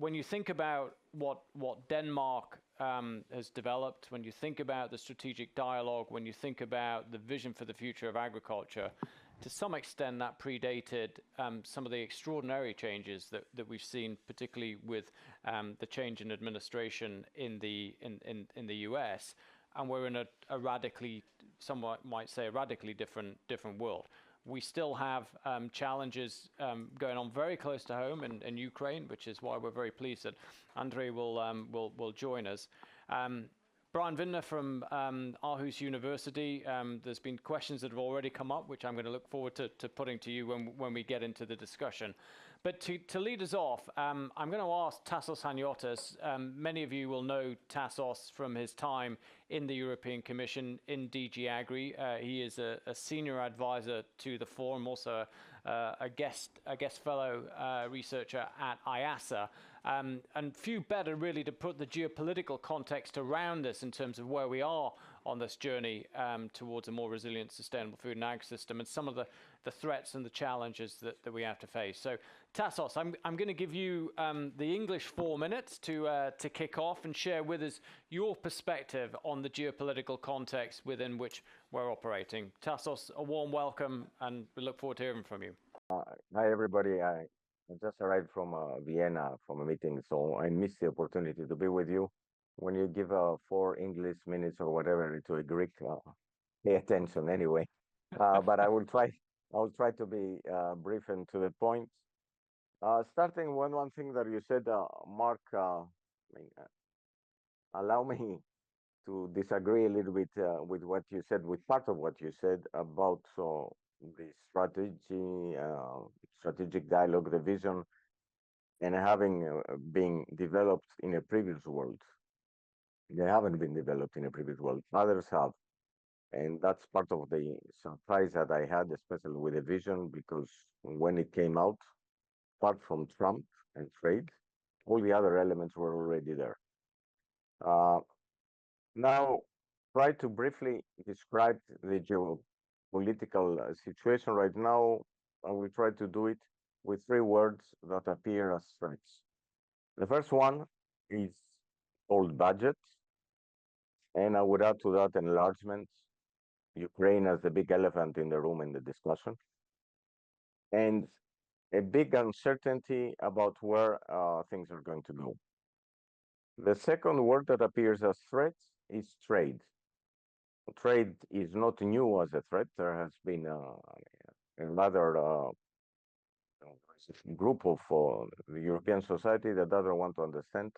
when you think about what Denmark has developed, when you think about the strategic dialogue, when you think about the vision for the future of agriculture, to some extent that predated some of the extraordinary changes that we've seen, particularly with the change in administration in the US, and we're in a radically, somewhat might say, a radically different world. We still have challenges going on very close to home in Ukraine, which is why we're very pleased that Andre will join us. Brian Vintner from Aarhus University, there's been questions that have already come up, which I'm going to look forward to putting to you when we get into the discussion. But to lead us off, I'm going to ask Tassos Hanyotis. Many of you will know Tassos from his time in the European Commission in DG Agri. He is a senior advisor to the Forum, also a guest fellow researcher at IASA. And few better really to put the geopolitical context around us in terms of where we are on this journey towards a more resilient, sustainable food and ag system, and some of the threats and the challenges that we have to face. So Tassos, I'm going to give you the English 4 minutes to kick off and share with us your perspective on the geopolitical context within which we're operating. Tassos, a warm welcome, and we look forward to hearing from you. Hi, everybody. I just arrived from Vienna from a meeting, so I missed the opportunity to be with you. When you give 4 English minutes or whatever to a Greek, pay attention anyway. But I will try to be brief and to the point. Starting with one thing that you said, Mark, allow me to disagree a little bit with what you said, with part of what you said about the strategic dialogue, the vision, and having been developed in a previous world. They haven't been developed in a previous world. Others have. And that's part of the surprise that I had, especially with the vision, because when it came out, apart from Trump and trade, all the other elements were already there. Now, try to briefly describe the geopolitical situation right now. I will try to do it with 3 words that appear as threats. The first one is called budget, and I would add to that enlargement. Ukraine as the big elephant in the room in the discussion, and a big uncertainty about where things are going to go. The second word that appears as threat is trade. Trade is not new as a threat. There has been another group of the European society that doesn't want to understand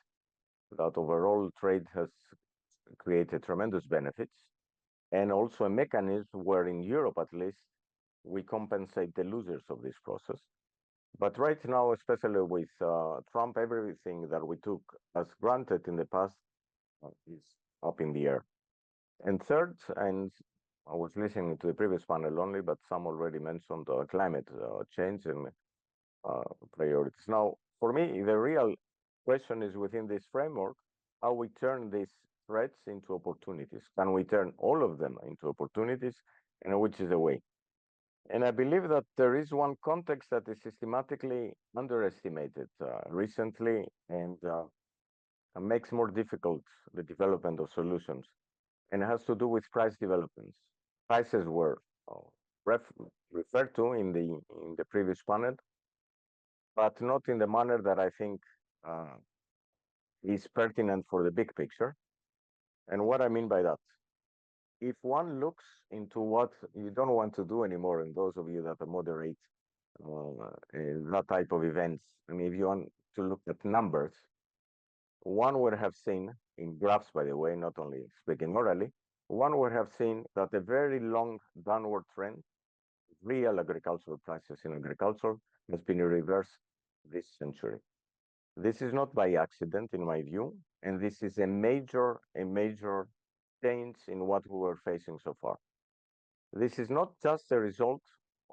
that overall trade has created tremendous benefits, and also a mechanism where in Europe, at least, we compensate the losers of this process. But right now, especially with Trump, everything that we took as granted in the past is up in the air. And third, and I was listening to the previous panel only, but some already mentioned climate change and priorities. Now, for me, the real question is within this framework, how we turn these threats into opportunities. Can we turn all of them into opportunities, and which is the way? And I believe that there is one context that is systematically underestimated recently, and makes more difficult the development of solutions, and it has to do with price developments. Prices were referred to in the previous panel, but not in the manner that I think is pertinent for the big picture. And what I mean by that, if one looks into what you don't want to do anymore, and those of you that moderate that type of events, I mean, if you want to look at numbers, one would have seen in graphs, by the way, not only speaking orally, one would have seen that a very long downward trend, real agricultural prices in agriculture, has been reversed this century. This is not by accident, in my view, and this is a major change in what we were facing so far. This is not just a result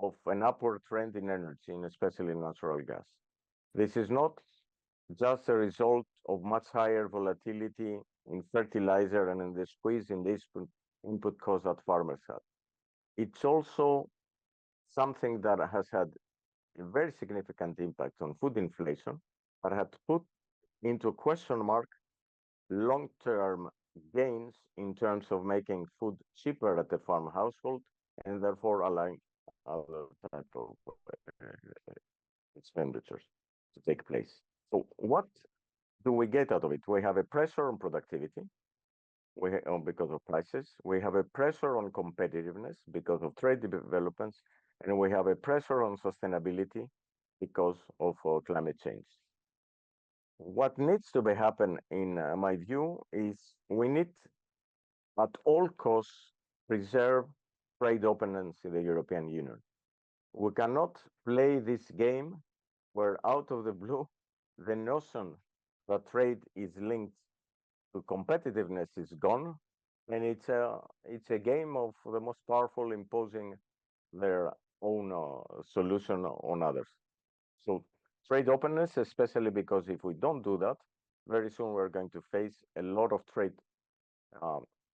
of an upward trend in energy, and especially in natural gas. This is not just a result of much higher volatility in fertilizer and in the squeeze in this input cost that farmers have. It's also something that has had a very significant impact on food inflation, but had put into question mark long-term gains in terms of making food cheaper at the farm household and therefore allowing other type of expenditures to take place. So what do we get out of it? We have a pressure on productivity because of prices. We have a pressure on competitiveness because of trade developments, and we have a pressure on sustainability because of climate change. What needs to be happen, in my view, is we need at all costs preserve trade openness in the European Union. We cannot play this game where out of the blue, the notion that trade is linked to competitiveness is gone, and it's a game of the most powerful imposing their own solution on others. So trade openness, especially because if we don't do that, very soon we're going to face a lot of trade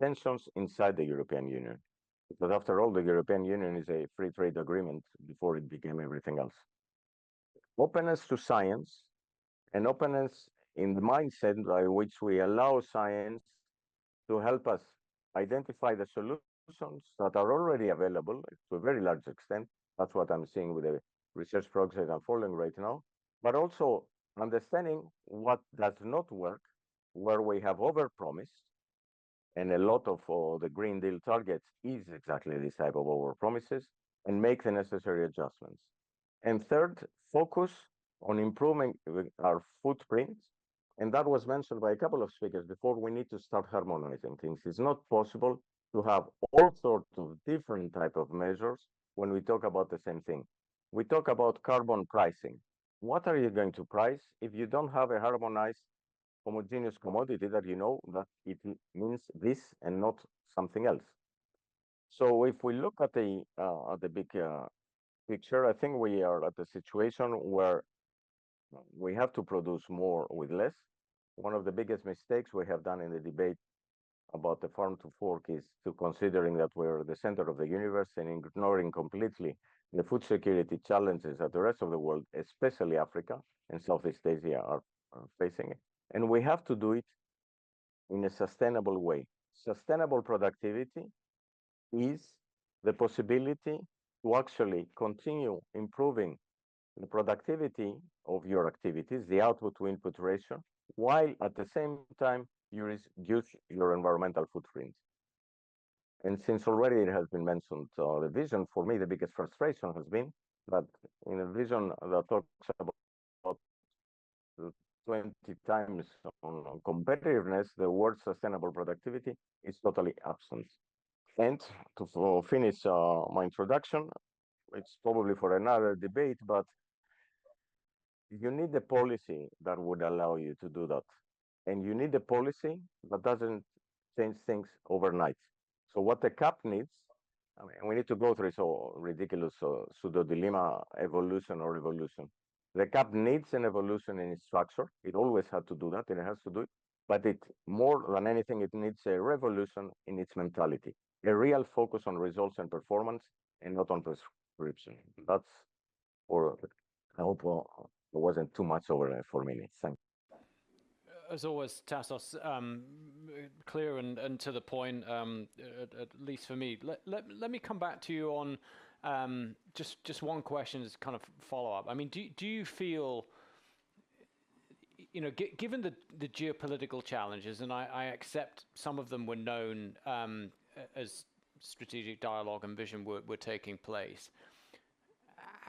tensions inside the European Union. Because after all, the European Union is a free trade agreement before it became everything else. Openness to science and openness in the mindset by which we allow science to help us identify the solutions that are already available to a very large extent. That's what I'm seeing with the research project I'm following right now, but also understanding what does not work, where we have overpromised, and a lot of the Green Deal targets is exactly this type of overpromises, and make the necessary adjustments. And third, focus on improving our footprint. And that was mentioned by a couple of speakers before. We need to start harmonizing things. It's not possible to have all sorts of different type of measures when we talk about the same thing. We talk about carbon pricing. What are you going to price if you don't have a harmonized homogeneous commodity that you know that it means this and not something else? So if we look at the big picture, I think we are at a situation where we have to produce more with less. One of the biggest mistakes we have done in the debate about the farm to fork is to considering that we're the center of the universe and ignoring completely the food security challenges that the rest of the world, especially Africa and Southeast Asia, are facing. And we have to do it in a sustainable way. Sustainable productivity is the possibility to actually continue improving the productivity of your activities, the output to input ratio, while at the same time you reduce your environmental footprint. And since already it has been mentioned, the vision for me, the biggest frustration has been that in a vision that talks about 20 times on competitiveness, the word sustainable productivity is totally absent. And to finish my introduction, it's probably for another debate, but you need a policy that would allow you to do that. And you need a policy that doesn't change things overnight. So what the CAP needs, I mean, we need to go through so ridiculous pseudo dilemma, evolution or revolution. The CAP needs an evolution in its structure. It always had to do that, and it has to do it. But it, more than anything, it needs a revolution in its mentality, a real focus on results and performance, and not on prescription. That's, or I hope it wasn't too much over 4 minutes. Thank you. As always, Tassos, clear and to the point, at least for me. Let me come back to you on just one question as kind of follow up. I mean, do you feel, you know, given the geopolitical challenges, and I accept some of them were known as strategic dialogue and vision were taking place,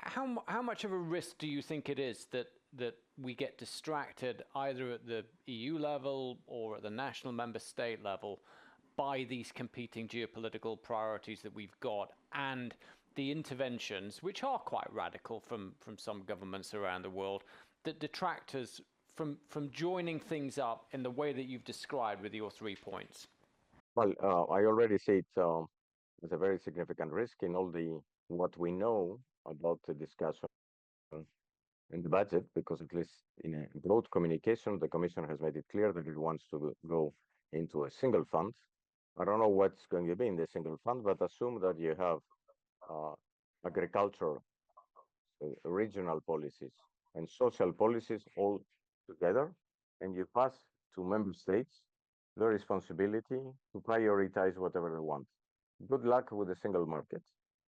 how much of a risk do you think it is that we get distracted either at the EU level or at the national member state level by these competing geopolitical priorities that we've got and the interventions, which are quite radical from some governments around the world, that detract us from joining things up in the way that you've described with your 3 points? Well, I already said it's a very significant risk in all the what we know about the discussion in the budget, because at least in a broad communication, the Commission has made it clear that it wants to go into a single fund. I don't know what's going to be in the single fund, but assume that you have agriculture, regional policies, and social policies all together. and you pass to member states the responsibility to prioritize whatever they want. Good luck with the single market.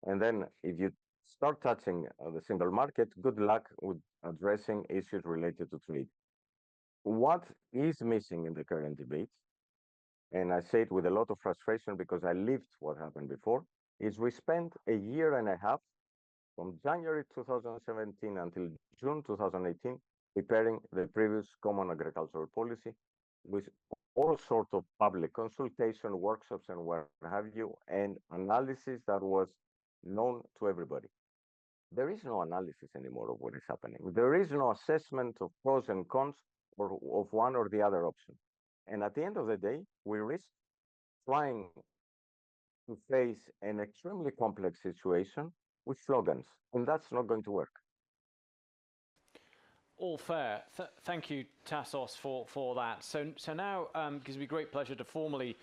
And then if you start touching the single market, good luck with addressing issues related to trade. What is missing in the current debate, and I say it with a lot of frustration because I lived what happened before, is we spent a year and a half from January 2017 until June 2018 preparing the previous common agricultural policy with all sorts of public consultation, workshops, and what have you, and analysis that was known to everybody. There is no analysis anymore of what is happening. There is no assessment of pros and cons or of one or the other option. And at the end of the day, we risk trying to face an extremely complex situation with slogans, and that's not going to work. All fair. Thank you, Tassos, for that. So now it gives me great pleasure to formally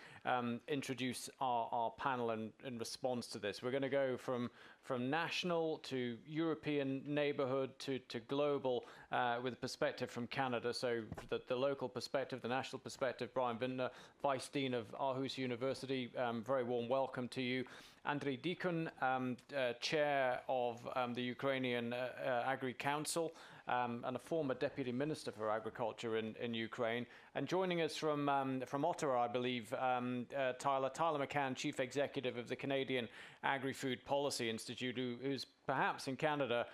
introduce our panel in response to this. We're going to go from national to European neighborhood to global with a perspective from Canada. So the local perspective, the national perspective, Brian Vintner, Vice Dean of Aarhus University, very warm welcome to you. Andrei Dikun, Chair of the Ukrainian Agri-Council, and a former Deputy Minister for Agriculture in Ukraine. And joining us from Ottawa, I believe, Tyler McCann, Chief Executive of the Canadian Agri-Food Policy Institute, who's perhaps in Canada,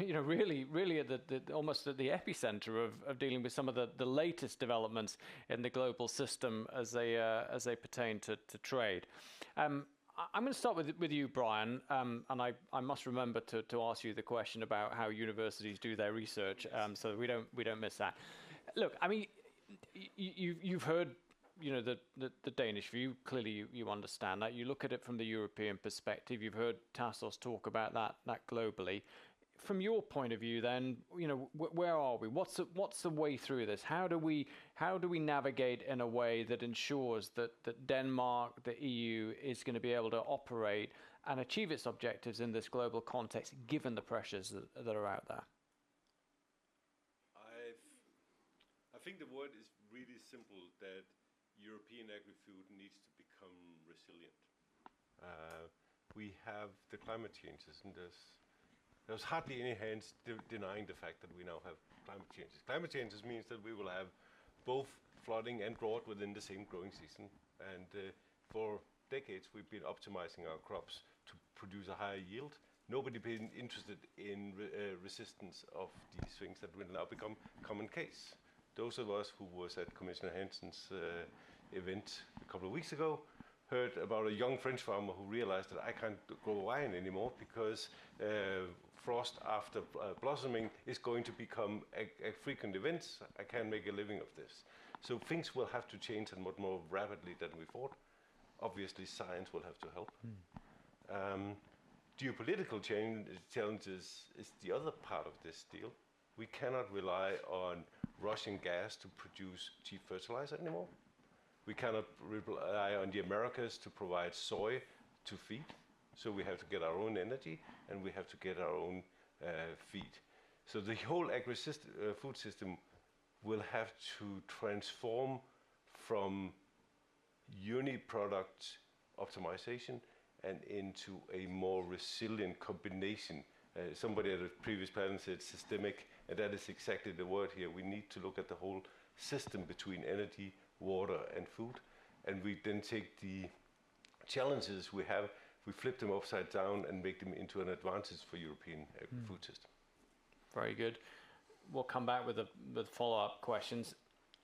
really at almost at the epicenter of dealing with some of the latest developments in the global system as they pertain to trade. I'm going to start with you, Brian, and I must remember to ask you the question about how universities do their research, so that we don't miss that. Look, I mean, you've heard, the Danish view. Clearly, you understand that. You look at it from the European perspective. You've heard Tassos talk about that globally. From your point of view, then, where are we? What's the way through this? How do we navigate in a way that ensures that Denmark, the EU, is going to be able to operate and achieve its objectives in this global context, given the pressures that are out there? I think the word is really simple, that European agri-food needs to become resilient. We have the climate changes, and there's hardly any hands denying the fact that we now have climate changes. Climate changes means that we will have both flooding and drought within the same growing season. And for decades, we've been optimizing our crops to produce a higher yield. Nobody been interested in resistance of these things that will now become common case. Those of us who was at Commissioner Hansen's event a couple of weeks ago heard about a young French farmer who realized that I can't grow wine anymore because frost after blossoming is going to become a frequent event. I can't make a living of this. So things will have to change and much more rapidly than we thought. Obviously, science will have to help. Geopolitical challenges is the other part of this deal. We cannot rely on Russian gas to produce cheap fertilizer anymore. We cannot rely on the Americas to provide soy to feed. So we have to get our own energy, and we have to get our own feed. So the whole food system will have to transform from uni-product optimization and into a more resilient combination. Somebody at a previous panel said systemic, and that is exactly the word here. We need to look at the whole system between energy, water, and food, and we then take the challenges we have, we flip them upside down and make them into an advantage for European food system. Very good. We'll come back with follow-up questions.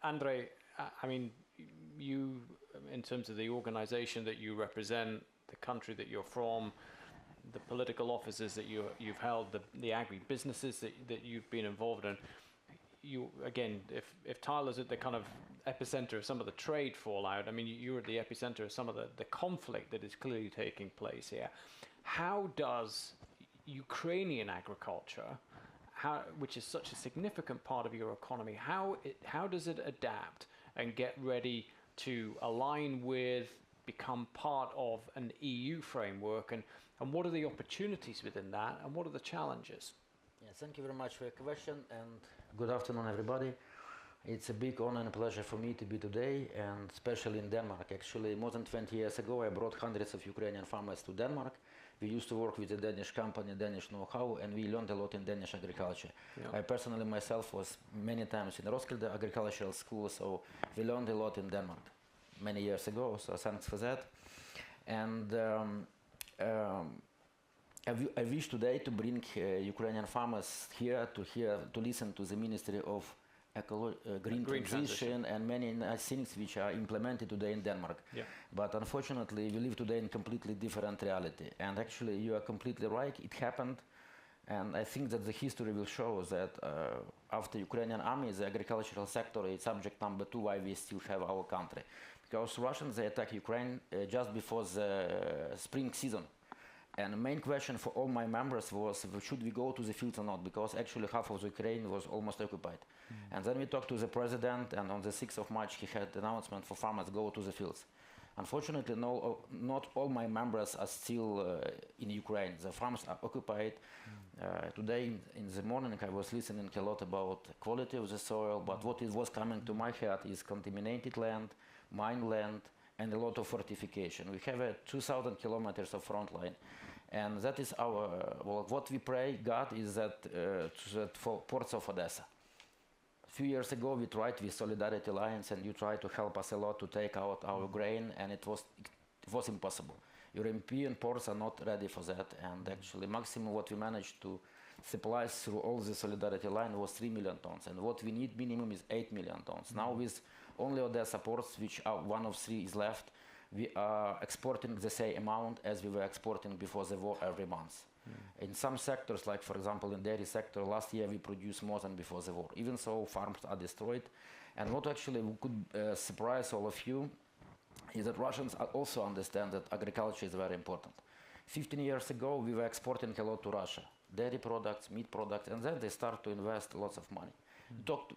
Andrei, I mean, you, in terms of the organization that you represent, the country that you're from, the political offices that you've held, the agri-businesses that you've been involved in, you, again, if Tyler's at the kind of epicenter of some of the trade fallout, I mean, you're at the epicenter of some of the conflict that is clearly taking place here. How does Ukrainian agriculture, which is such a significant part of your economy, how does it adapt and get ready to align with, become part of an EU framework, and what are the opportunities within that, and what are the challenges? Yeah, thank you very much for your question, and good afternoon, everybody. It's a big honor and pleasure for me to be today, and especially in Denmark. Actually, more than 20 years ago, I brought hundreds of Ukrainian farmers to Denmark. We used to work with a Danish company, Danish know-how, and we learned a lot in Danish agriculture. Yeah. I personally myself was many times in Roskilde Agricultural School, so we learned a lot in Denmark many years ago, so thanks for that. And I wish today to bring Ukrainian farmers here to listen to the Ministry of green transition and many nice things which are implemented today in Denmark. Yeah. But unfortunately, we live today in completely different reality. And actually, you are completely right. It happened. And I think that the history will show that after Ukrainian army, the agricultural sector is subject number 2 why we still have our country. Because Russians, they attack Ukraine just before the spring season. And the main question for all my members was, should we go to the fields or not? Because actually half of the Ukraine was almost occupied. And then we talked to the president, and on the 6th of March, he had an announcement for farmers go to the fields. Unfortunately, not all my members are still in Ukraine. The farms are occupied. Today in the morning, I was listening a lot about quality of the soil, but what was coming to my head is contaminated land, mine land, and a lot of fortification. We have 2,000 kilometers of front line. And that is our, what we pray God is that for ports of Odessa. A few years ago, we tried with Solidarity Alliance, and you tried to help us a lot to take out our grain, and it was impossible. European ports are not ready for that, and actually maximum what we managed to supply through all the Solidarity line was 3 million tons, and what we need minimum is 8 million tons. Now with only Odessa ports, which are one of 3 is left, we are exporting the same amount as we were exporting before the war every month. In some sectors, like for example in dairy sector, last year we produced more than before the war. Even so, farms are destroyed. And what actually could surprise all of you is that Russians also understand that agriculture is very important. 15 years ago, we were exporting a lot to Russia, dairy products, meat products, and then they start to invest lots of money.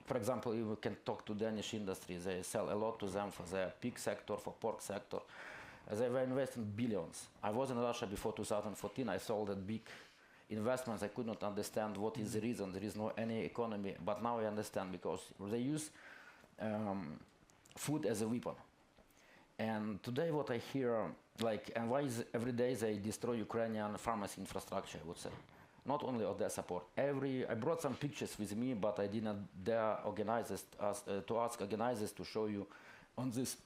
For example, you can talk to Danish industry. They sell a lot to them for their pig sector, for pork sector. They were investing billions. I was in Russia before 2014. I saw that big investments. I could not understand what is the reason. There is no any economy. But now I understand because they use food as a weapon. And today what I hear, and why is every day they destroy Ukrainian farmers' infrastructure, I would say. Not only Odessa port. I brought some pictures with me, but I didn't dare to ask organizers to show you on these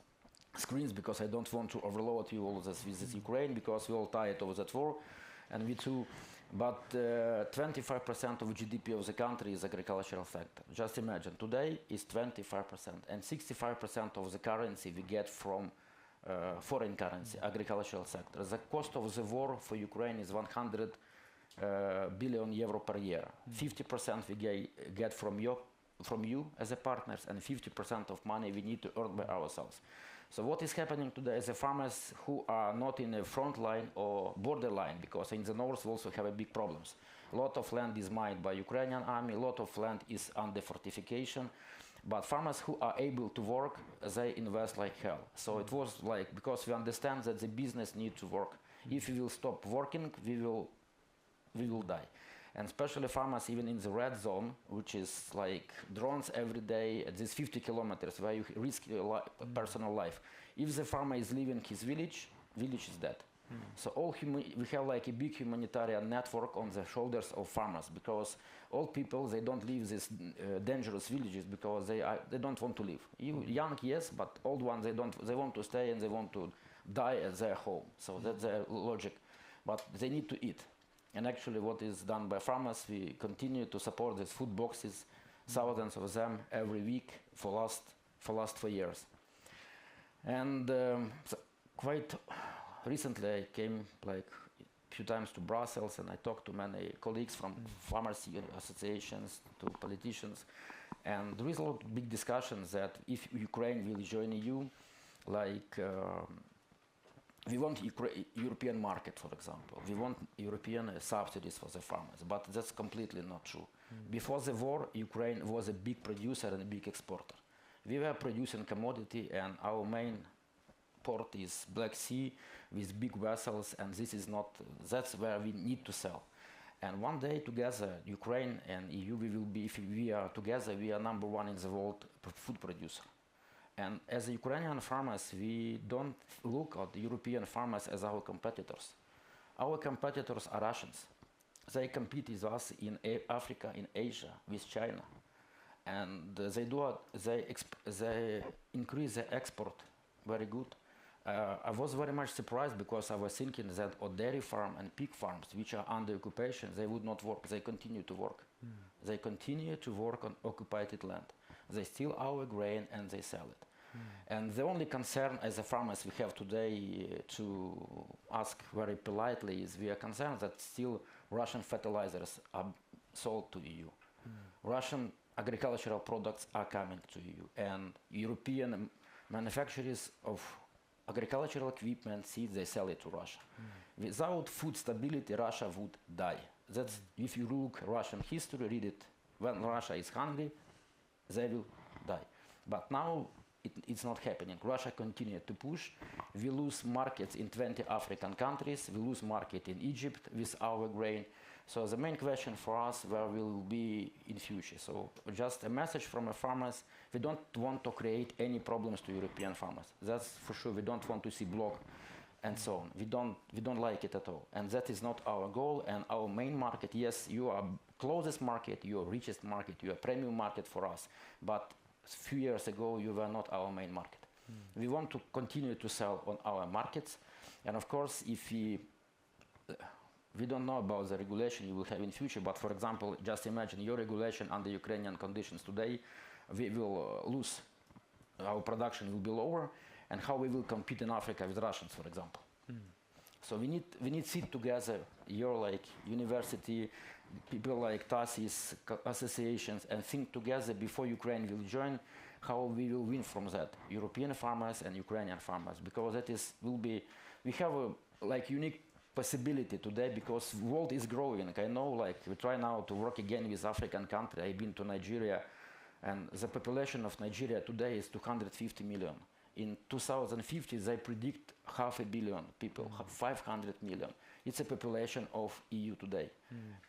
screens because I don't want to overload you all this with this Ukraine because we're all tired of that war, and we too. But 25% of GDP of the country is agricultural sector. Just imagine, today is 25%, and 65% of the currency we get from foreign currency, agricultural sector. The cost of the war for Ukraine is 100 billion euro per year. 50% we get from you as a partners, and 50% of money we need to earn by ourselves. So what is happening today is the farmers who are not in the front line or border line, because in the north we also have a big problems. A lot of land is mined by Ukrainian army, a lot of land is under fortification, but farmers who are able to work, they invest like hell. So it was like, because we understand that the business needs to work. If we will stop working, we will die. And especially farmers even in the red zone, which is like drones every day at these 50 kilometers where you risk your personal life. If the farmer is leaving his village is dead. So we have like a big humanitarian network on the shoulders of farmers, because old people, they don't leave these dangerous villages because they don't want to live. Young, yes, but old ones, they want to stay and they want to die at their home. So that's their logic. But they need to eat. And actually what is done by farmers, we continue to support these food boxes, thousands of them every week for last 4 years. And so quite recently I came like a few times to Brussels, and I talked to many colleagues from farmers associations to politicians. And there is a lot of big discussions that if Ukraine will join EU, like we want European market, for example. We want European subsidies for the farmers, but that's completely not true. Before the war, Ukraine was a big producer and a big exporter. We were producing commodity, and our main port is Black Sea with big vessels, and that's where we need to sell. And one day together, Ukraine and EU, we will be, if we are together, we are #1 in the world food producer. And as Ukrainian farmers, we don't look at the European farmers as our competitors. Our competitors are Russians. They compete with us in Africa, in Asia, with China. And they increase the export very good. I was very much surprised because I was thinking that on dairy farm and pig farms, which are under occupation, they would not work. They continue to work. They continue to work on occupied land. They steal our grain and they sell it. And the only concern as a farmers we have today to ask very politely is we are concerned that still Russian fertilizers are sold to EU. Russian agricultural products are coming to EU, and European manufacturers of agricultural equipment, seeds, they sell it to Russia. Without food stability, Russia would die. That's, if you look Russian history, read it, when Russia is hungry, they will die. But now it's not happening. Russia continues to push. We lose markets in 20 African countries. We lose market in Egypt with our grain. So the main question for us, where we will be in future. So just a message from the farmers, we don't want to create any problems to European farmers. That's for sure. We don't want to see block and so on. We don't like it at all. And that is not our goal. And our main market, yes, you are closest market, you are richest market, you are premium market for us. But a few years ago, you were not our main market. We want to continue to sell on our markets. And of course, if we don't know about the regulation you will have in future, but for example, just imagine your regulation under Ukrainian conditions today, we will lose, our production will be lower, and how we will compete in Africa with Russians, for example. So we need sit together, your like university, people like TASIS, associations, and think together before Ukraine will join, how we will win from that, European farmers and Ukrainian farmers, because that is, we have a like unique possibility today because world is growing. I know, like, we try now to work again with African country. I've been to Nigeria, and the population of Nigeria today is 250 million. In 2050, they predict 500 million people, 500 million. It's a population of EU today.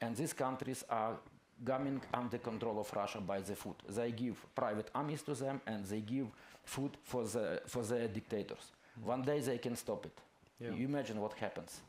And these countries are coming under control of Russia by the food. They give private armies to them, and they give food for the dictators. One day they can stop it. Yeah. You imagine what happens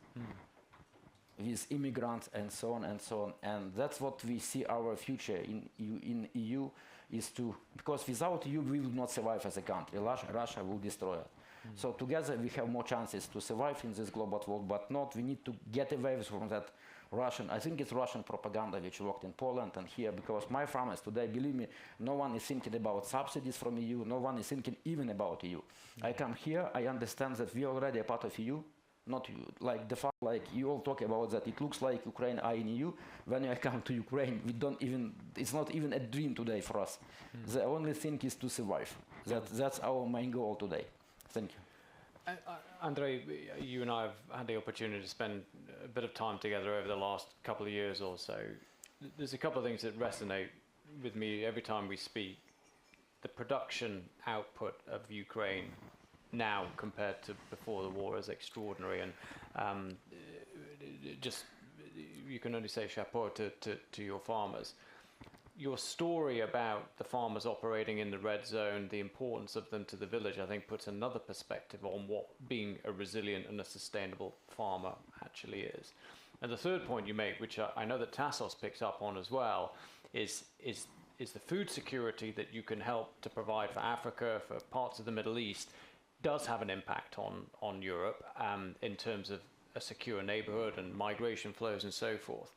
with immigrants and so on and so on. And that's what we see our future in EU is to, because without EU we will not survive as a country. Russia will destroy it. So together we have more chances to survive in this global world, but not, we need to get away from that Russian, I think it's Russian propaganda which worked in Poland and here, because my farmers today, believe me, no one is thinking about subsidies from EU, no one is thinking even about EU. I come here, I understand that we are already a part of EU, not like the fact, like you all talk about that it looks like Ukraine are in EU. When I come to Ukraine, we don't even, it's not even a dream today for us. The only thing is to survive. That's our main goal today. Thank you. Andrei, you and I have had the opportunity to spend a bit of time together over the last couple of years or so. There's a couple of things that resonate with me every time we speak. The production output of Ukraine now compared to before the war is extraordinary, and just you can only say chapeau to your farmers. Your story about the farmers operating in the red zone, the importance of them to the village, I think puts another perspective on what being a resilient and a sustainable farmer actually is. And the third point you make, which I know that Tassos picks up on as well, is the food security that you can help to provide for Africa, for parts of the Middle East, does have an impact on Europe in terms of a secure neighborhood and migration flows and so forth.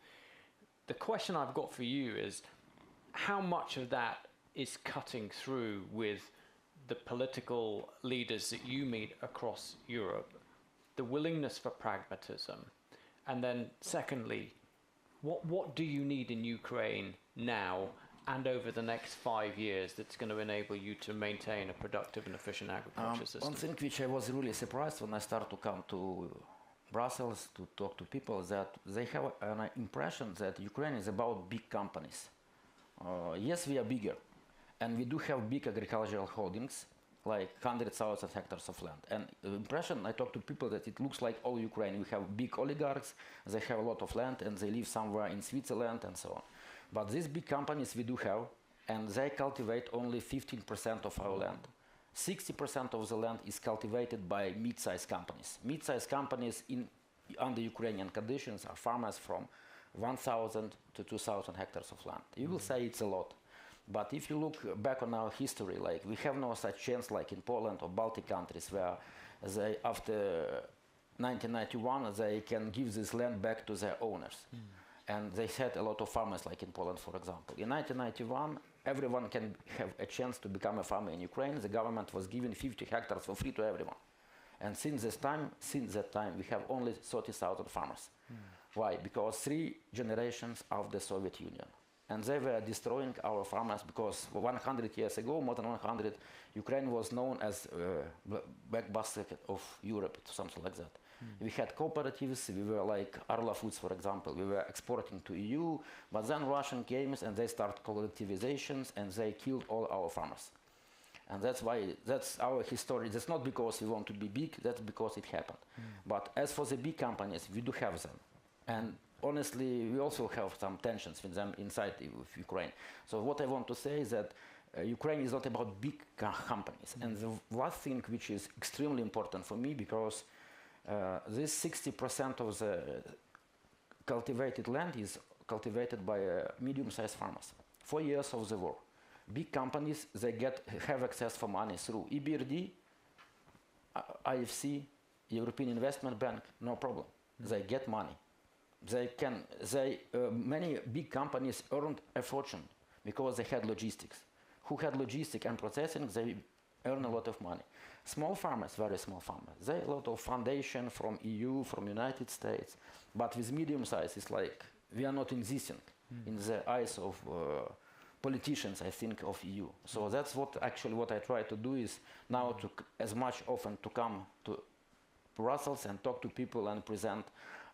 The question I've got for you is, how much of that is cutting through with the political leaders that you meet across Europe, the willingness for pragmatism, and then secondly, what do you need in Ukraine now and over the next 5 years that's going to enable you to maintain a productive and efficient agriculture system? One thing which I was really surprised when I started to come to Brussels to talk to people, that they have an impression that Ukraine is about big companies. Yes, we are bigger, and we do have big agricultural holdings, like 100,000 hectares of land. And the impression, I talk to people that it looks like all Ukraine. We have big oligarchs, they have a lot of land, and they live somewhere in Switzerland and so on. But these big companies we do have, and they cultivate only 15% of our land. 60% of the land is cultivated by mid-sized companies. Mid-sized companies under Ukrainian conditions are farmers from 1,000 to 2,000 hectares of land. You will say it's a lot. But if you look back on our history, like we have no such chance like in Poland or Baltic countries where they, after 1991, they can give this land back to their owners. And they had a lot of farmers like in Poland, for example. In 1991, everyone can have a chance to become a farmer in Ukraine. The government was giving 50 hectares for free to everyone. And since that time, we have only 30,000 farmers. Why? Because 3 generations of the Soviet Union. And they were destroying our farmers because 100 years ago, more than 100, Ukraine was known as backbasket of Europe, something like that. We had cooperatives, we were like Arla Foods, for example, we were exporting to EU, but then Russian came and they started collectivizations and they killed all our farmers. And that's why, that's our history. That's not because we want to be big, that's because it happened. But as for the big companies, we do have them. And honestly, we also have some tensions with them inside of Ukraine. So what I want to say is that Ukraine is not about big companies. And the last thing which is extremely important for me, because this 60% of the cultivated land is cultivated by medium-sized farmers. 4 years of the war. Big companies, they have access for money through EBRD, IFC, European Investment Bank, no problem. They get money. Many big companies earned a fortune because they had logistics. Who had logistics and processing, they earn a lot of money. Small farmers, very small farmers, they have a lot of foundation from EU, from United States, but with medium size, it's like we are not existing in the eyes of politicians, I think, of EU. So that's what I try to do is now to as much often to come to Brussels and talk to people and present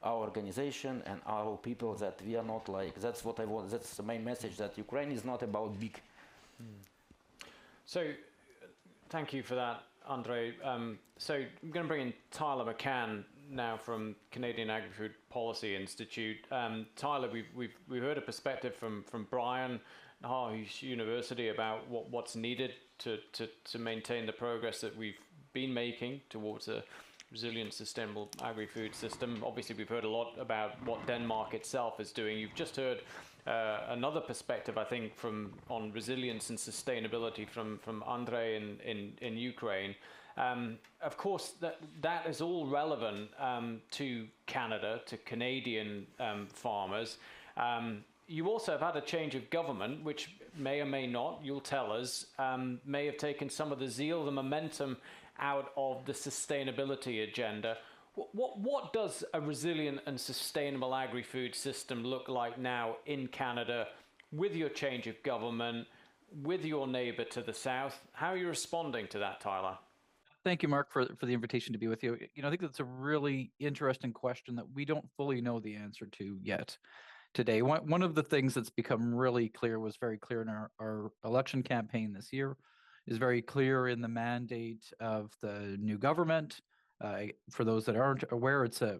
our organization and our people that we are not like, that's what I want, that's the main message, that Ukraine is not about big. So thank you for that, Andre. So I'm going to bring in Tyler McCann now from Canadian Agri-Food Policy Institute. Tyler, we've heard a perspective from Brian Harhuis University about what's needed to maintain the progress that we've been making towards a resilient, sustainable agri-food system. Obviously, we've heard a lot about what Denmark itself is doing. You've just heard another perspective, I think, on resilience and sustainability from Andre in Ukraine. Of course, that is all relevant to Canada, to Canadian farmers. You also have had a change of government, which may or may not, you'll tell us, may have taken some of the zeal, the momentum out of the sustainability agenda. What does a resilient and sustainable agri-food system look like now in Canada with your change of government, with your neighbor to the south? How are you responding to that, Tyler? Thank you, Mark, for the invitation to be with you. I think that's a really interesting question that we don't fully know the answer to yet today. One of the things that's become really clear, was very clear in our election campaign this year, is very clear in the mandate of the new government. For those that aren't aware, it's a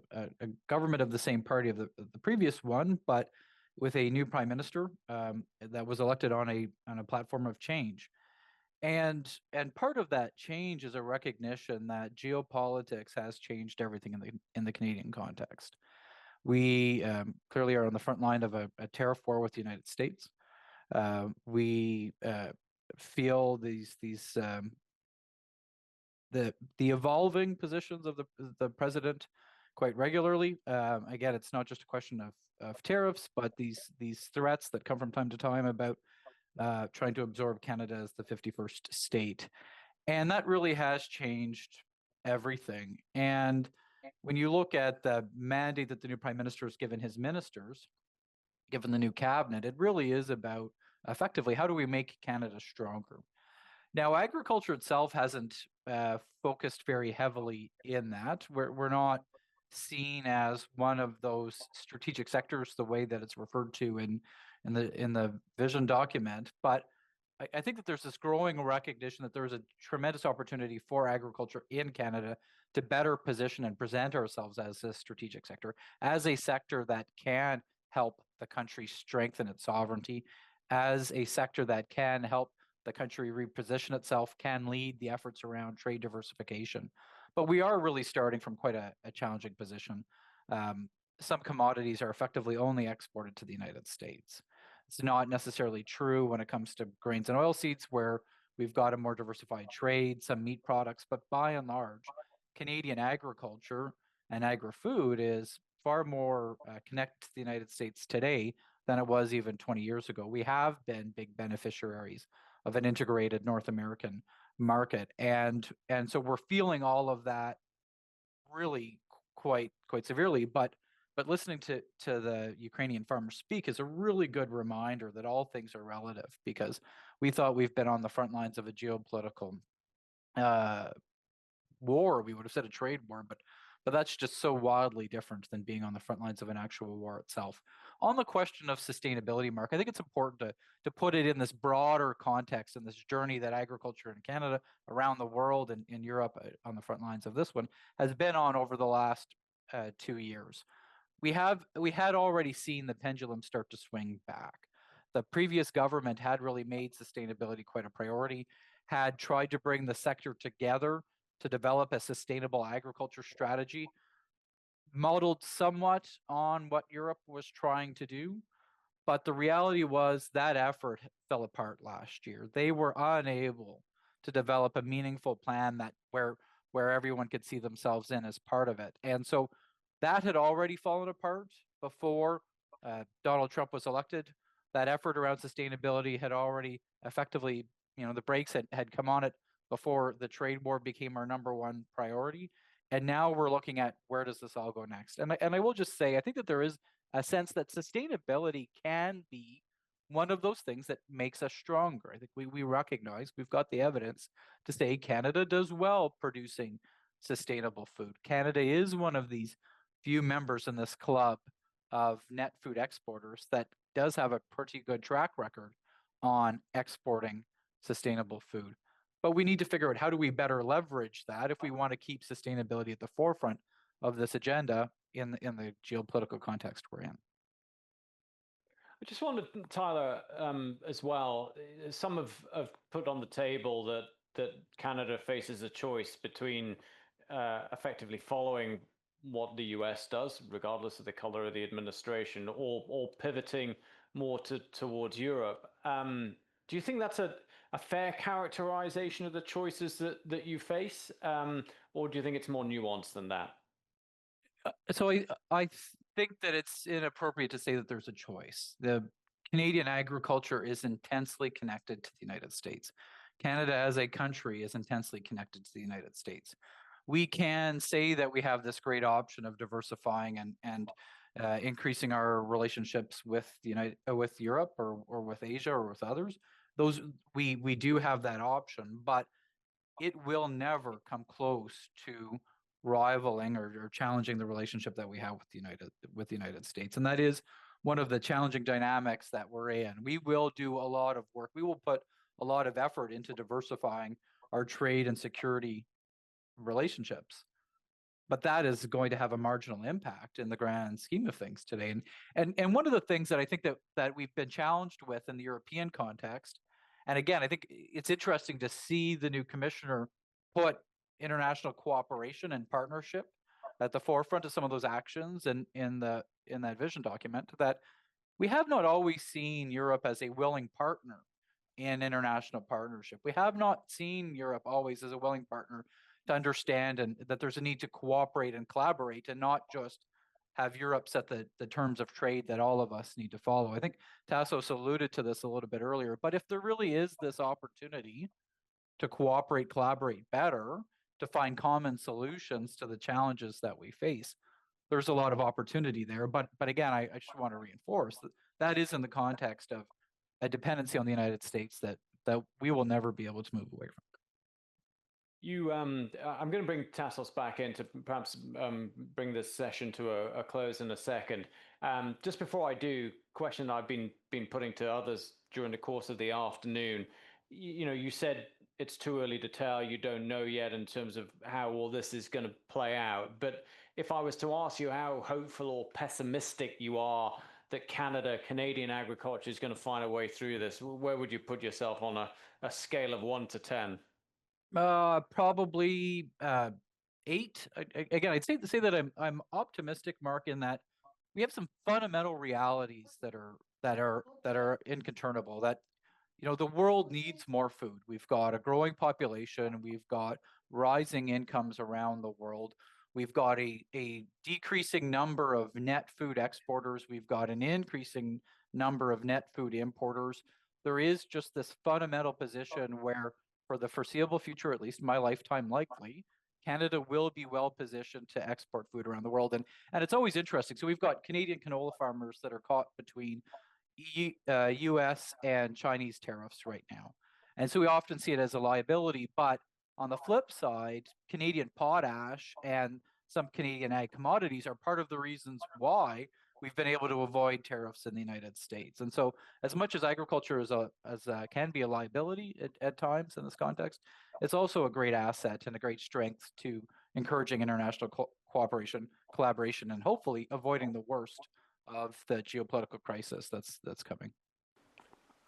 government of the same party of the previous one, but with a new prime minister that was elected on a platform of change. And part of that change is a recognition that geopolitics has changed everything in the Canadian context. We clearly are on the front line of a tariff war with the United States. We feel the evolving positions of the president quite regularly. Again, it's not just a question of tariffs, but these threats that come from time to time about trying to absorb Canada as the 51st state. And that really has changed everything. And when you look at the mandate that the new prime minister has given his ministers, given the new cabinet, it really is about effectively how do we make Canada stronger. Now, agriculture itself hasn't focused very heavily in that. We're not seen as one of those strategic sectors the way that it's referred to in the vision document. But I think that there's this growing recognition that there's a tremendous opportunity for agriculture in Canada to better position and present ourselves as a strategic sector, as a sector that can help the country strengthen its sovereignty, as a sector that can help the country reposition itself, can lead the efforts around trade diversification. But we are really starting from quite a challenging position. Some commodities are effectively only exported to the United States. It's not necessarily true when it comes to grains and oilseeds, where we've got a more diversified trade, some meat products, but by and large, Canadian agriculture and agri-food is far more connected to the United States today than it was even 20 years ago. We have been big beneficiaries of an integrated North American market, and so we're feeling all of that really quite severely. But listening to the Ukrainian farmers speak is a really good reminder that all things are relative, because we thought we've been on the front lines of a geopolitical war. We would have said a trade war, but that's just so wildly different than being on the front lines of an actual war itself. On the question of sustainability, Mark, I think it's important to put it in this broader context, in this journey that agriculture in Canada, around the world, and in Europe, on the front lines of this one, has been on over the last 2 years. We had already seen the pendulum start to swing back. The previous government had really made sustainability quite a priority, had tried to bring the sector together to develop a sustainable agriculture strategy, modeled somewhat on what Europe was trying to do. But the reality was that effort fell apart last year. They were unable to develop a meaningful plan that where everyone could see themselves in as part of it. And so that had already fallen apart before Donald Trump was elected. That effort around sustainability had already effectively, the brakes had come on it before the trade war became our number one priority. And now we're looking at, where does this all go next? And I will just say, I think that there is a sense that sustainability can be one of those things that makes us stronger. I think we recognize, we've got the evidence to say Canada does well producing sustainable food. Canada is one of these few members in this club of net food exporters that does have a pretty good track record on exporting sustainable food. But we need to figure out, how do we better leverage that if we want to keep sustainability at the forefront of this agenda in the geopolitical context we're in. I just wanted, Tyler, as well, some have put on the table that Canada faces a choice between effectively following what the US does, regardless of the color of the administration, or pivoting more towards Europe. Do you think that's a fair characterization of the choices that you face, or do you think it's more nuanced than that? So I think that it's inappropriate to say that there's a choice. The Canadian agriculture is intensely connected to the United States. Canada as a country is intensely connected to the United States. We can say that we have this great option of diversifying and increasing our relationships with with Europe or with Asia or with others. Those we do have that option, but it will never come close to rivaling or challenging the relationship that we have with the United States. And that is one of the challenging dynamics that we're in. We will do a lot of work. We will put a lot of effort into diversifying our trade and security relationships. But that is going to have a marginal impact in the grand scheme of things today. And one of the things that I think that we've been challenged with in the European context, and again, I think it's interesting to see the new commissioner put international cooperation and partnership at the forefront of some of those actions in that vision document, that we have not always seen Europe as a willing partner in international partnership. We have not seen Europe always as a willing partner to understand and that there's a need to cooperate and collaborate, and not just have Europe set the terms of trade that all of us need to follow. I think Tassos alluded to this a little bit earlier, but if there really is this opportunity to cooperate, collaborate better, to find common solutions to the challenges that we face, there's a lot of opportunity there. But again, I just want to reinforce that is in the context of a dependency on the United States that we will never be able to move away from. I'm going to bring Tassos back in to perhaps bring this session to a close in a second. Just before I do, question I've been putting to others during the course of the afternoon. you know, you said it's too early to tell. You don't know yet in terms of how all this is going to play out. But if I was to ask you how hopeful or pessimistic you are that Canadian agriculture is going to find a way through this, where would you put yourself on a scale of 1 to 10? Probably 8. Again, I'd say that I'm optimistic, Mark, in that we have some fundamental realities that are inconternable. That the world needs more food. We've got a growing population. We've got rising incomes around the world. We've got a decreasing number of net food exporters. We've got an increasing number of net food importers. There is just this fundamental position where, for the foreseeable future, at least my lifetime likely, Canada will be well positioned to export food around the world. And it's always interesting. So we've got Canadian canola farmers that are caught between US and Chinese tariffs right now. And so we often see it as a liability. But on the flip side, Canadian potash and some Canadian ag commodities are part of the reasons why we've been able to avoid tariffs in the United States. And so, as much as agriculture can be a liability at times in this context, it's also a great asset and a great strength to encouraging international cooperation, collaboration, and hopefully avoiding the worst of the geopolitical crisis that's coming.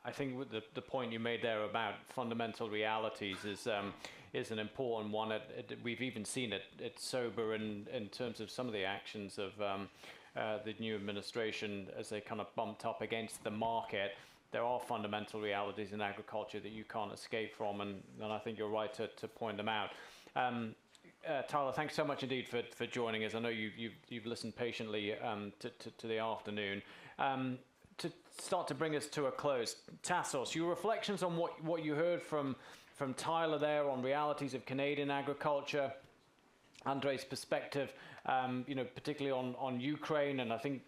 I think the point you made there about fundamental realities is an important one. We've even seen it sober in terms of some of the actions of the new administration as they kind of bumped up against the market. There are fundamental realities in agriculture that you can't escape from, and I think you're right to point them out. Tyler, thanks so much indeed for joining us. I know you've listened patiently to the afternoon. To start to bring us to a close, Tassos, your reflections on what you heard from Tyler there on realities of Canadian agriculture, Andrei's perspective, particularly on Ukraine, and I think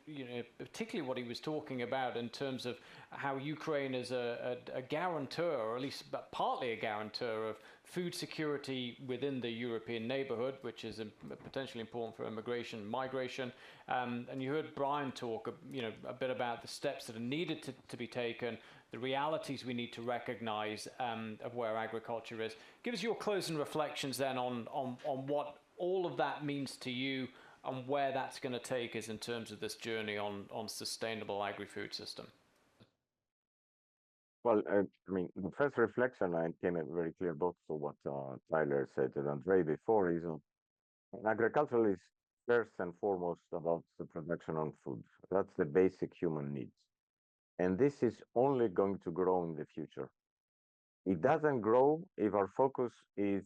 particularly what he was talking about in terms of how Ukraine is a guarantor, or at least partly a guarantor of food security within the European neighborhood, which is potentially important for immigration and migration. And you heard Brian talk, a bit about the steps that are needed to be taken, the realities we need to recognize of where agriculture is. Give us your closing reflections then on what all of that means to you and where that's going to take us in terms of this journey on sustainable agri-food system. Well, the first reflection, I came in very clear both to what Tyler said and Andrei before, is agriculture is first and foremost about the production of food. That's the basic human needs. And this is only going to grow in the future. It doesn't grow if our focus is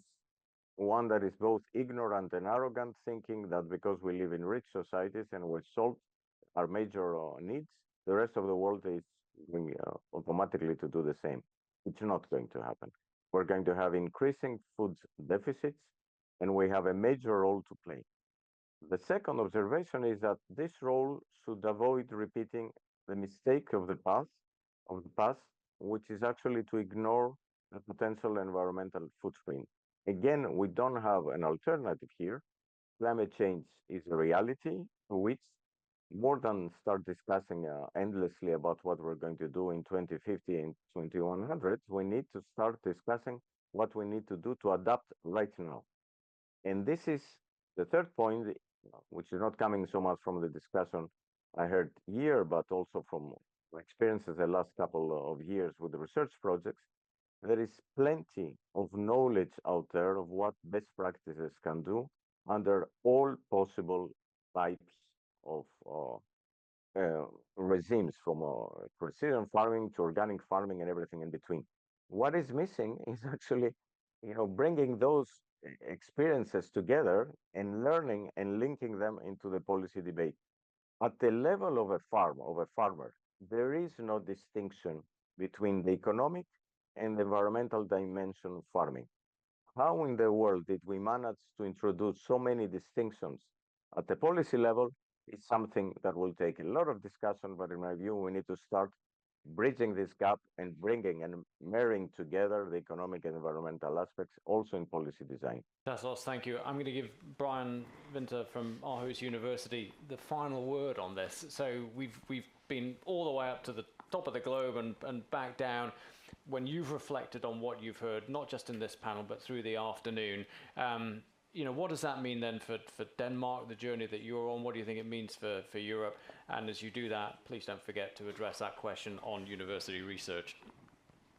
one that is both ignorant and arrogant, thinking that because we live in rich societies and we solve our major needs, the rest of the world is going automatically to do the same. It's not going to happen. We're going to have increasing food deficits, and we have a major role to play. The second observation is that this role should avoid repeating the mistake of the past, which is actually to ignore the potential environmental footprint. Again, we don't have an alternative here. Climate change is a reality to which, more than start discussing endlessly about what we're going to do in 2050 and 2100, we need to start discussing what we need to do to adapt right now. And this is the third point, which is not coming so much from the discussion I heard here, but also from my experiences the last couple of years with the research projects. There is plenty of knowledge out there of what best practices can do under all possible types of regimes, from precision farming to organic farming and everything in between. What is missing is actually, bringing those experiences together and learning and linking them into the policy debate. At the level of a farmer, there is no distinction between the economic and the environmental dimension of farming. How in the world did we manage to introduce so many distinctions at the policy level? Is something that will take a lot of discussion, but in my view, we need to start bridging this gap and bringing and marrying together the economic and environmental aspects also in policy design. Tassos, thank you. I'm going to give Brian Winter from Aarhus University the final word on this. So we've been all the way up to the top of the globe and back down. when you've reflected on what you've heard, not just in this panel, but through the afternoon, what does that mean then for Denmark, the journey that you're on? What do you think it means for Europe? And as you do that, please don't forget to address that question on university research.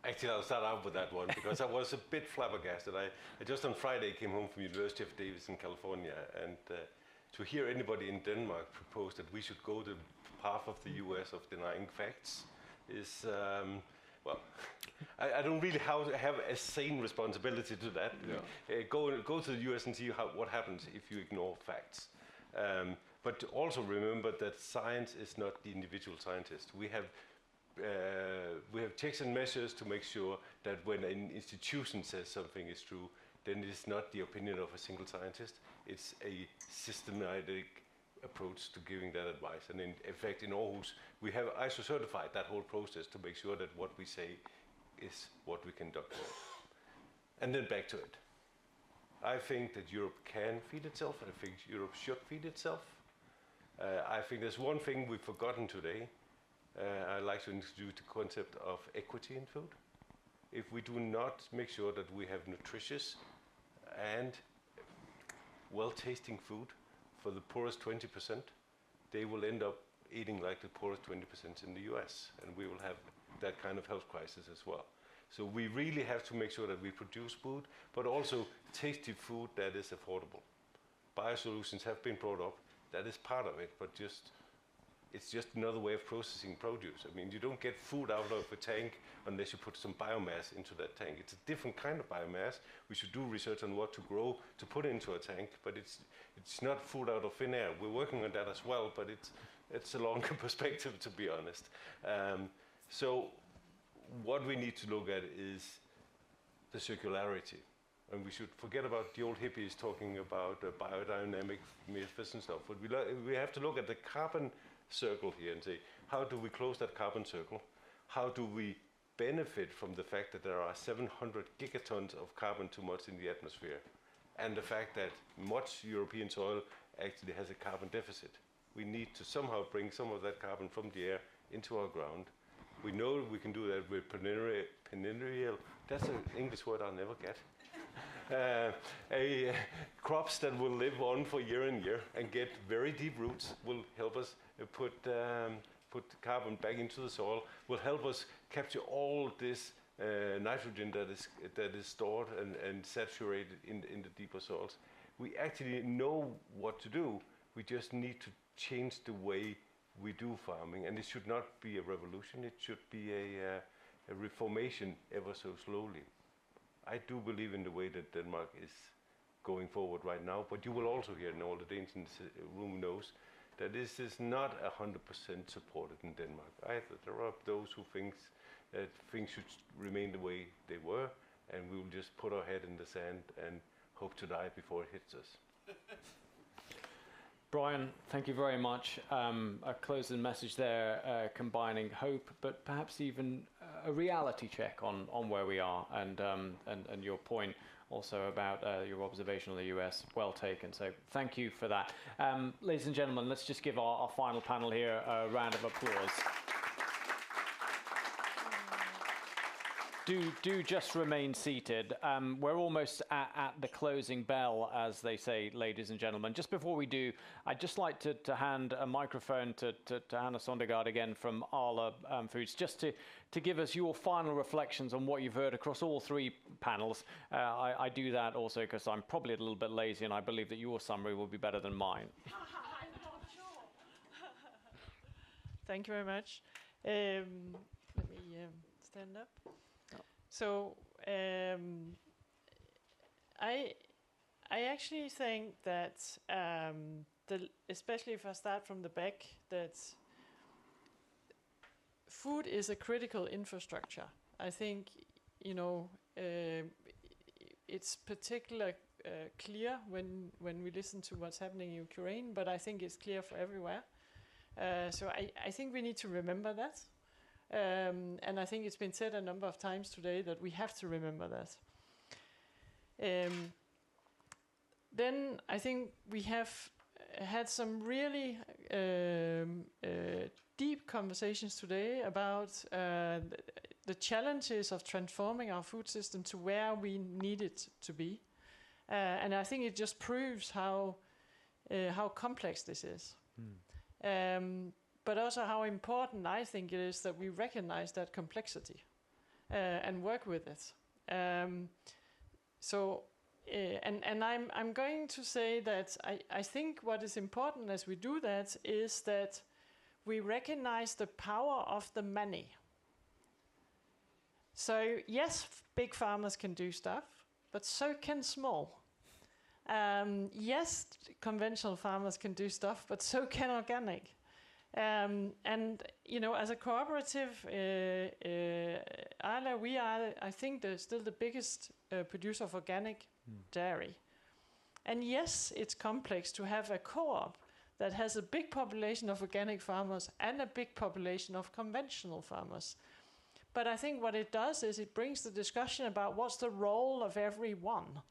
Actually, I'll start out with that one because I was a bit flabbergasted. I just on Friday came home from University of Davis in California, and to hear anybody in Denmark propose that we should go the path of the US of denying facts is, well, I don't really have a sane responsibility to that. Yeah. Go to the US and see what happens if you ignore facts. But also remember that science is not the individual scientist. We have checks and measures to make sure that when an institution says something is true, then it is not the opinion of a single scientist. It's a systematic approach to giving that advice. And in fact, in Aarhus, we have ISO certified that whole process to make sure that what we say is what we can document. And then back to it. I think that Europe can feed itself, and I think Europe should feed itself. I think there's one thing we've forgotten today. I'd like to introduce the concept of equity in food. If we do not make sure that we have nutritious and well-tasting food for the poorest 20%, they will end up eating like the poorest 20% in the US, and we will have that kind of health crisis as well. So we really have to make sure that we produce food, but also tasty food that is affordable. Biosolutions have been brought up. That is part of it, but it's just another way of processing produce. I mean, you don't get food out of a tank unless you put some biomass into that tank. It's a different kind of biomass. We should do research on what to grow to put into a tank, but it's not food out of thin air. We're working on that as well, but it's a longer perspective, to be honest. So what we need to look at is the circularity. And we should forget about the old hippies talking about biodynamic methods and stuff. But we have to look at the carbon circle here and say, how do we close that carbon circle? How do we benefit from the fact that there are 700 gigatons of carbon too much in the atmosphere, and the fact that much European soil actually has a carbon deficit? We need to somehow bring some of that carbon from the air into our ground. We know we can do that with perennial, that's an English word I'll never get. Crops that will live on for year and year and get very deep roots will help us put carbon back into the soil, will help us capture all this nitrogen that is stored and saturated in the deeper soils. We actually know what to do. We just need to change the way we do farming, and it should not be a revolution. It should be a reformation ever so slowly. I do believe in the way that Denmark is going forward right now, but you will also hear, and all the Danes in this room knows, that this is not 100% supported in Denmark either. There are those who think that things should remain the way they were, and we will just put our head in the sand and hope to die before it hits us. Brian, thank you very much. A closing message there, combining hope, but perhaps even a reality check on where we are, and your point also about your observation of the US. Well taken. So thank you for that. Ladies and gentlemen, let's just give our final panel here a round of applause. Do just remain seated. We're almost at the closing bell, as they say, ladies and gentlemen. Just before we do, I'd just like to hand a microphone to Hannah Sondergaard again from Arla Foods, just to give us your final reflections on what you've heard across all three panels. I do that also because I'm probably a little bit lazy, and I believe that your summary will be better than mine. I'm not sure. Thank you very much. Let me stand up. So I actually think that especially if I start from the back, that food is a critical infrastructure. I think it's particularly clear when we listen to what's happening in Ukraine, but I think it's clear for everywhere. So I think we need to remember that. And I think it's been said a number of times today that we have to remember that. Then I think we have had some really deep conversations today about the challenges of transforming our food system to where we need it to be. And I think it just proves how complex this is. But also how important I think it is that we recognize that complexity and work with it. And I'm going to say that I think what is important as we do that is that we recognize the power of the many. So yes, big farmers can do stuff, but so can small. Yes, conventional farmers can do stuff, but so can organic. And you know, as a cooperative, Arla, we are, I think, still the biggest producer of organic dairy. And yes, it's complex to have a co-op that has a big population of organic farmers and a big population of conventional farmers. But I think what it does is it brings the discussion about what's the role of everyone.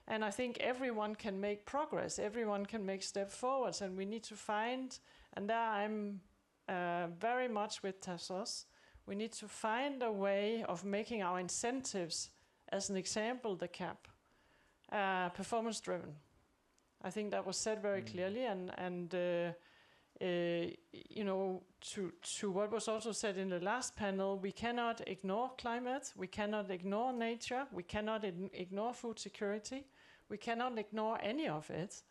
And I think everyone can make progress, everyone can make steps forwards, and we need to find, and there I'm very much with Tassos, we need to find a way of making our incentives, as an example, the CAP, performance driven. I think that was said very clearly, and you know, to what was also said in the last panel, we cannot ignore climate, we cannot ignore nature, we cannot ignore food security, we cannot ignore any of it.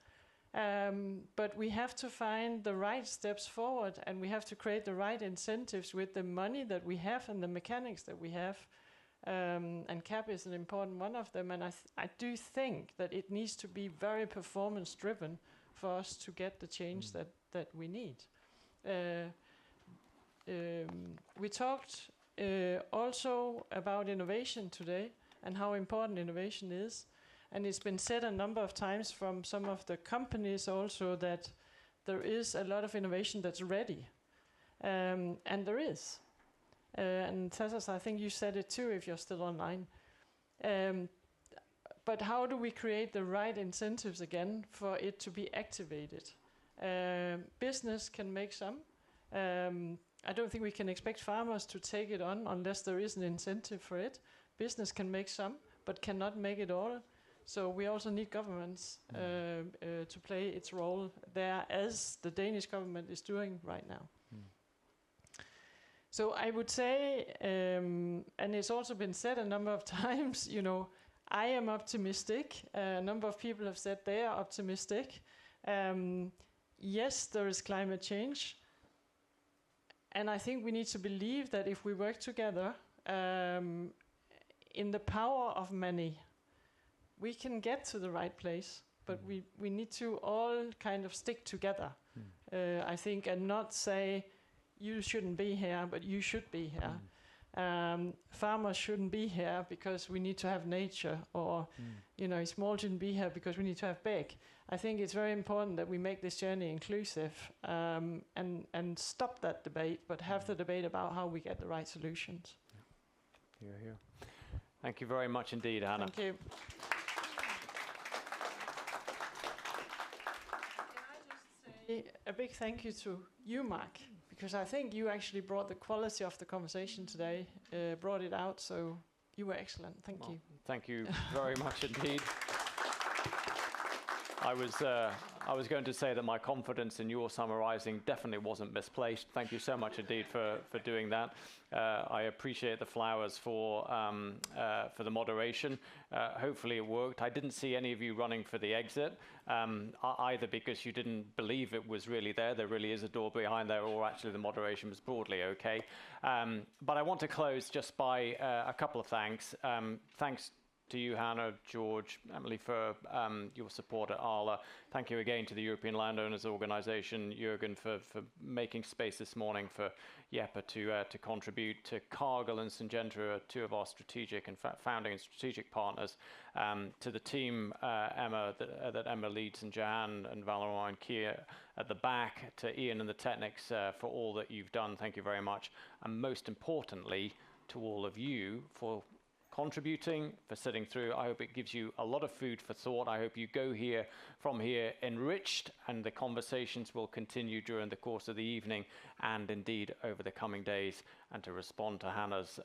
But we have to find the right steps forward, and we have to create the right incentives with the money that we have and the mechanics that we have. And CAP is an important one of them, and I do think that it needs to be very performance driven for us to get the change that we need. We talked also about innovation today and how important innovation is. And it's been said a number of times from some of the companies also that there is a lot of innovation that's ready. And there is. And Tassos, I think you said it too if you're still online. But how do we create the right incentives again for it to be activated? Business can make some. I don't think we can expect farmers to take it on unless there is an incentive for it. Business can make some, but cannot make it all. So we also need governments to play its role there, as the Danish government is doing right now. So I would say, and it's also been said a number of times, you know, I am optimistic. A number of people have said they are optimistic. Yes, there is climate change. And I think we need to believe that if we work together in the power of many, we can get to the right place, but we need to all kind of stick together, I think, and not say, you shouldn't be here, but you should be here. Farmers shouldn't be here because we need to have nature, or you know, small shouldn't be here because we need to have big. I think it's very important that we make this journey inclusive and stop that debate, but have the debate about how we get the right solutions. Hear, hear. Thank you very much indeed, Hannah. Thank you. A big thank you to you, Mark, because I think you actually brought the quality of the conversation today, brought it out, so you were excellent. Thank you. Thank you very much indeed. I was going to say that my confidence in your summarizing definitely wasn't misplaced. Thank you so much indeed for doing that. I appreciate the flowers for the moderation. Hopefully it worked. I didn't see any of you running for the exit, either because you didn't believe it was really there. There really is a door behind there, or actually the moderation was broadly okay. But I want to close just by a couple of thanks. Thanks to you, Hannah, George, Emily, for your support at Arla. Thank you again to the European Landowners Organization, Jürgen, for making space this morning for Jeppe to contribute, to Cargill and Syngenta, two of our strategic and founding and strategic partners, to the team, Emma, that Emma leads, and Johan and Valeroy and Kia at the back, to Ian and the Technics for all that you've done. Thank you very much. And most importantly, to all of you for contributing, for sitting through. I hope it gives you a lot of food for thought. I hope you go from here enriched, and the conversations will continue during the course of the evening and indeed over the coming days. And to respond to Hannah's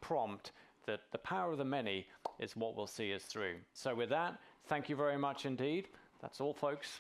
prompt, that the power of the many is what will see us through. So with that, thank you very much indeed. That's all, folks.